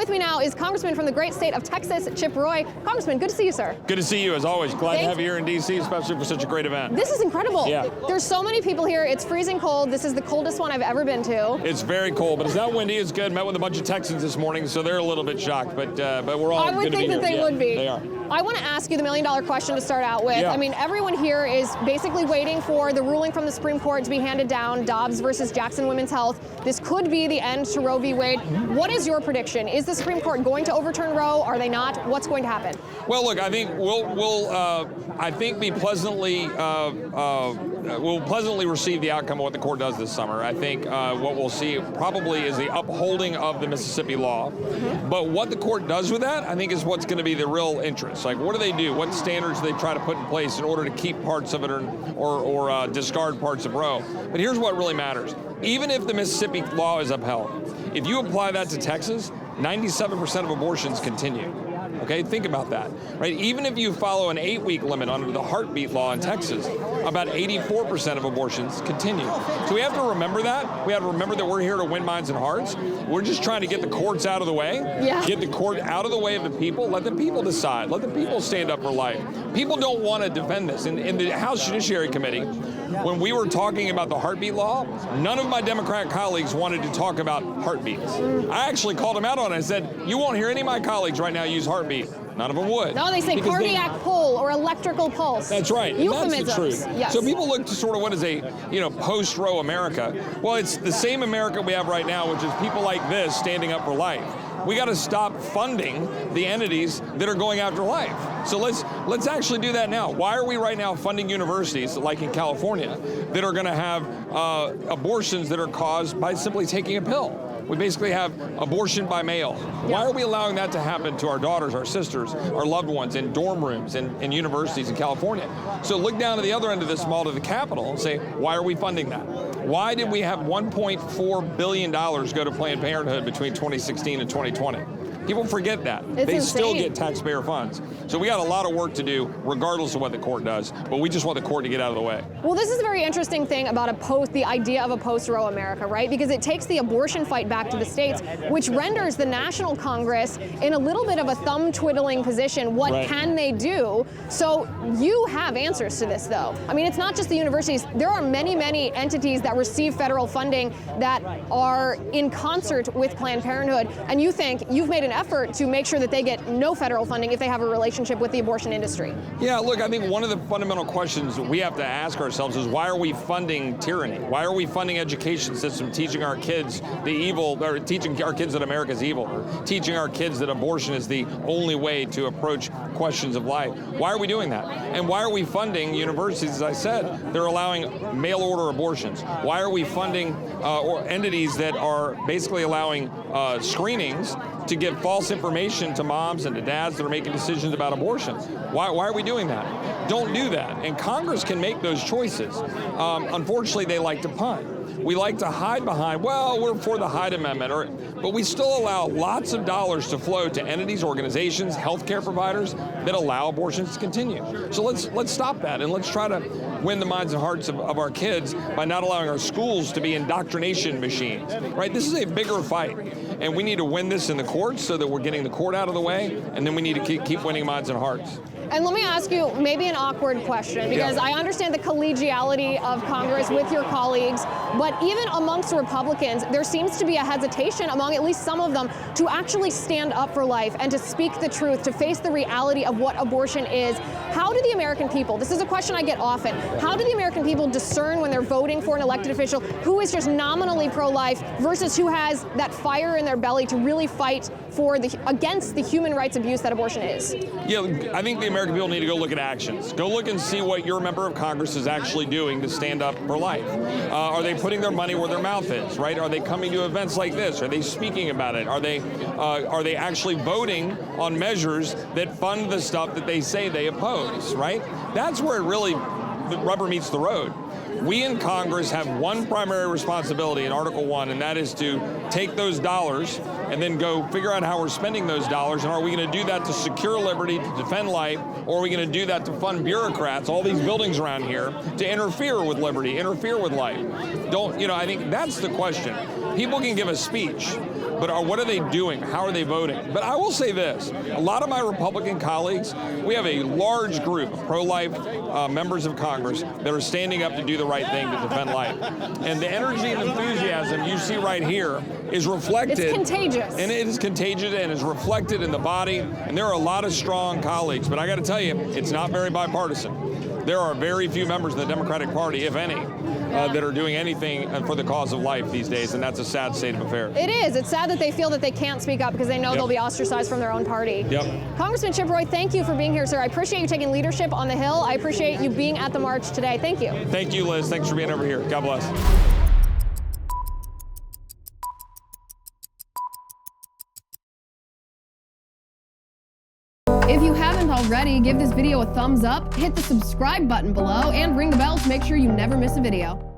with me now is Congressman from the great state of Texas, Chip Roy. Congressman, good to see you, sir. Good to see you, as always. Glad to have you here in D.C., especially for such a great event. This is incredible. Yeah. There's so many people here. It's freezing cold. This is the coldest one I've ever been to. It's very cold, but it's not windy. It's good. Met with a bunch of Texans this morning, so they're a little bit shocked, but we're all I would good to be think that here. they would be. They are. I want to ask you the million-dollar question to start out with. Yeah. I mean, everyone here is basically waiting for the ruling from the Supreme Court to be handed down, Dobbs versus Jackson Women's Health. This could be the end to Roe v. Wade. What is your prediction? Is the Supreme Court going to overturn Roe? Are they not? What's going to happen? Well, look, I think we'll pleasantly receive the outcome of what the court does this summer. I think what we'll see probably is the upholding of the Mississippi law. Mm-hmm. But what the court does with that, I think, is what's going to be the real interest. Like, what do they do? What standards do they try to put in place in order to keep parts of it or discard parts of Roe? But here's what really matters. Even if the Mississippi law is upheld, if you apply that to Texas, 97% of abortions continue. Okay, think about that, right? Even if you follow an 8-week limit under the heartbeat law in Texas, about 84% of abortions continue. So we have to remember that. We have to remember that we're here to win minds and hearts. We're just trying to get the courts out of the way, get the court out of the way of the people, let the people decide, let the people stand up for life. People don't want to defend this. In the House Judiciary Committee, when we were talking about the heartbeat law, none of my Democrat colleagues wanted to talk about heartbeats. I actually called them out on it. I said, you won't hear any of my colleagues right now use heartbeat. None of them would. No, they say cardiac pull or electrical pulse. That's right. Euphemisms. That's the truth. Yes. So people look to sort of what is a, post-Roe America. Well, it's the same America we have right now, which is people like this standing up for life. We got to stop funding the entities that are going after life. So let's actually do that now. Why are we right now funding universities, like in California, that are going to have abortions that are caused by simply taking a pill? We basically have abortion by mail. Why are we allowing that to happen to our daughters, our sisters, our loved ones in dorm rooms in universities in California? So look down to the other end of this mall to the Capitol and say, why are we funding that? Why did we have $1.4 billion go to Planned Parenthood between 2016 and 2020? People forget that. They still get taxpayer funds. So we got a lot of work to do, regardless of what the court does, but we just want the court to get out of the way. Well, this is a very interesting thing about the idea of a post-Roe America, right? Because it takes the abortion fight back to the states, which renders the National Congress in a little bit of a thumb-twiddling position. What can they do? So you have answers to this, though. I mean, it's not just the universities. There are many, many entities that receive federal funding that are in concert with Planned Parenthood, and you think you've made an effort to make sure that they get no federal funding if they have a relationship with the abortion industry. Yeah, look, I think one of the fundamental questions we have to ask ourselves is, why are we funding tyranny? Why are we funding education system teaching our kids the evil, or teaching our kids that America's evil, or teaching our kids that abortion is the only way to approach questions of life? Why are we doing that? And why are we funding universities, as I said, they're allowing mail order abortions? Why are we funding or entities that are basically allowing screenings to give false information to moms and to dads that are making decisions about abortions? Why are we doing that? Don't do that. And Congress can make those choices. Unfortunately, they like to punt. We like to hide behind, well, we're for the Hyde Amendment, but we still allow lots of dollars to flow to entities, organizations, healthcare providers that allow abortions to continue. So let's stop that, and let's try to win the minds and hearts of our kids by not allowing our schools to be indoctrination machines, right? This is a bigger fight, and we need to win this in the courts so that we're getting the court out of the way, and then we need to keep winning minds and hearts. And let me ask you maybe an awkward question, because I understand the collegiality of Congress with your colleagues, but even amongst Republicans, there seems to be a hesitation among at least some of them to actually stand up for life and to speak the truth, to face the reality of what abortion is. How do the American people, this is a question I get often, how do the American people discern when they're voting for an elected official who is just nominally pro-life versus who has that fire in their belly to really fight for against the human rights abuse that abortion is? Yeah, I think the American people need to go look at actions. Go look and see what your member of Congress is actually doing to stand up for life. Are they putting their money where their mouth is, right? Are they coming to events like this? Are they speaking about it? Are they actually voting on measures that fund the stuff that they say they oppose, right? That's where the rubber meets the road. We in Congress have one primary responsibility in Article 1, and that is to take those dollars and then go figure out how we're spending those dollars, and are we going to do that to secure liberty, to defend life, or are we going to do that to fund bureaucrats, all these buildings around here, to interfere with liberty, interfere with life? I think that's the question. People can give a speech, but what are they doing? How are they voting? But I will say this, a lot of my Republican colleagues, we have a large group of pro-life members of Congress that are standing up to do the right thing to defend life. And the energy and enthusiasm you see right here is reflected. It's contagious. And it is contagious and is reflected in the body. And there are a lot of strong colleagues, but I got to tell you, it's not very bipartisan. There are very few members of the Democratic Party, if any, that are doing anything for the cause of life these days, and that's a sad state of affairs. It is. It's sad that they feel that they can't speak up because they know they'll be ostracized from their own party. Yep. Congressman Chip Roy, thank you for being here, sir. I appreciate you taking leadership on the Hill. I appreciate you being at the march today. Thank you. Thank you, Liz. Thanks for being over here. God bless. If you haven't already, give this video a thumbs up, hit the subscribe button below, and ring the bell to make sure you never miss a video.